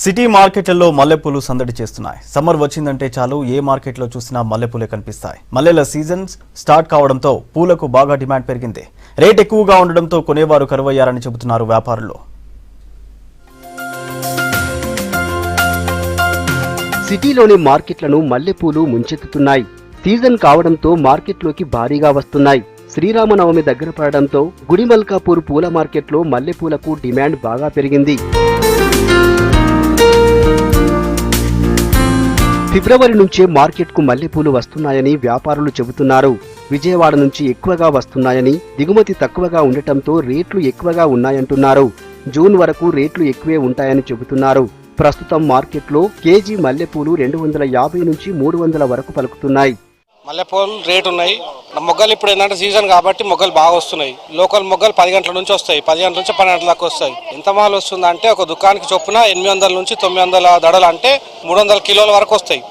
City మార్కెట్లలో మల్లెపూలు సందడి చేస్తున్నాయి. సమ్మర్ వచ్చిందంటే చాలు ఏ మార్కెట్లో చూసినా మల్లెపూలే కనిపిస్తాయి. మల్లెల సీజన్ స్టార్ట్ కావడంతో పూలకు బాగా డిమాండ్ పెరిగింది. రేట్ ఎక్కువగా ఉండడంతో కొనేవారు కరువయ్యారని చెబుతున్నారు వ్యాపారులు. సిటీలోని మార్కెట్లను మల్లెపూలు ముంచెత్తుతున్నాయి. సీజన్ కావడంతో మార్కెట్లోకి భారీగా వస్తున్నాయి. శ్రీరామనవమి దగ్గర పడడంతో గుడిమల్కాపూర్ పూల మార్కెట్లో మల్లెపూలకు డిమాండ్ బాగా పెరిగింది. ఫిబ్రవరి నుంచే మార్కెట్కు మల్లెపూలు వస్తున్నాయని వ్యాపారులు చెబుతున్నారు. విజయవాడ నుంచి ఎక్కువగా వస్తున్నాయని, దిగుమతి తక్కువగా ఉండటంతో రేట్లు ఎక్కువగా ఉన్నాయంటున్నారు. జూన్ వరకు రేట్లు ఎక్కువే ఉంటాయని చెబుతున్నారు. ప్రస్తుతం మార్కెట్లో కేజీ మల్లెపూలు 250 నుంచి 300 వరకు పలుకుతున్నాయి. మల్లెపూలు రేటు ఉన్నాయి. మొగ్గలు ఇప్పుడు ఏంటంటే సీజన్ కాబట్టి మొగ్గలు బాగా వస్తున్నాయి. లోకల్ మొగ్గలు 10 గంటల నుంచి వస్తాయి, 10 గంటల నుంచి 12 గంటల దాకా వస్తాయి. ఎంత మాల్ వస్తుందంటే ఒక దుకాణానికి చొప్పున 800 నుంచి 900 దడలు అంటే 300 కిలోల వరకు వస్తాయి.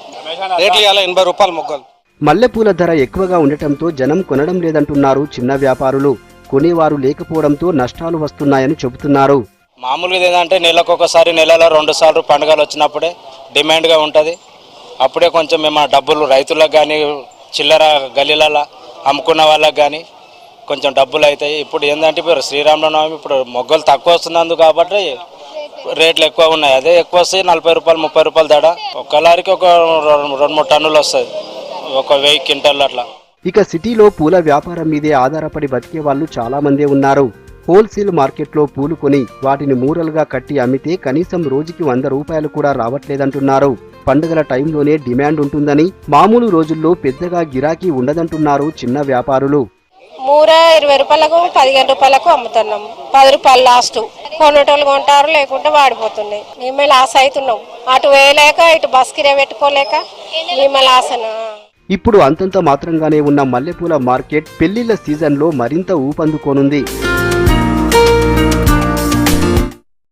రేట్లు ఇవాళ 80 రూపాయలు మొగ్గలు. మల్లెపూల ధర ఎక్కువగా ఉండటంతో జనం కొనడం లేదంటున్నారు చిన్న వ్యాపారులు. కొనేవారు లేకపోవడంతో నష్టాలు వస్తున్నాయని చెబుతున్నారు. మామూలుగా ఏంటంటే నెలకు ఒకసారి, నెలలో 2 సార్లు పండుగలు వచ్చినప్పుడే డిమాండ్గా ఉంటుంది. అప్పుడే కొంచెం మేము డబ్బులు రైతులకు కానీ, చిల్లర గల్లీలలో అమ్ముకున్న వాళ్ళకి కానీ కొంచెం డబ్బులు అవుతాయి. ఇప్పుడు ఏంటంటే ఇప్పుడు శ్రీరామనవమి ఇప్పుడు మొగ్గలు తక్కువ వస్తున్నందుకు కాబట్టి రేట్లు ఎక్కువ ఉన్నాయి. అదే ఎక్కువ వస్తాయి, 40 రూపాయలు 30 రూపాయలు దడ. ఒక లారీకి ఒక 2-3 టన్నులు వస్తాయి, ఒక 1000 క్వింటాలు అట్లా. ఇక సిటీలో పూల వ్యాపారం మీదే ఆధారపడి బతికే వాళ్ళు చాలా మందే ఉన్నారు. హోల్సేల్ మార్కెట్లో పూలు కొని వాటిని మూరలుగా కట్టి అమ్మితే కనీసం రోజుకి 100 రూపాయలు కూడా రావట్లేదంటున్నారు. పండుగల టైంలోనే డిమాండ్ ఉంటుందని, మామూలు రోజుల్లో పెద్దగా గిరాకీ ఉండదంటున్నారు చిన్న వ్యాపారులు. మూర 20 రూపాయలకు 15 రూపాయలకు అమ్ముతున్నాం. 10 రూపాయలు లాస్ట్. కొనేటోళ్ళు కొంటారు, లేకుంటే వాడిపోతున్నాయి. మేమే లాస్ అవుతున్నాం. అటు వేయలేక, ఇటు బస్ కిరా పెట్టుకోలేక మేమే లాస్. ఇప్పుడు అంతంత మాత్రంగానే ఉన్న మల్లెపూల మార్కెట్ పెళ్లిళ్ల సీజన్లో మరింత ఊపందుకోనుంది.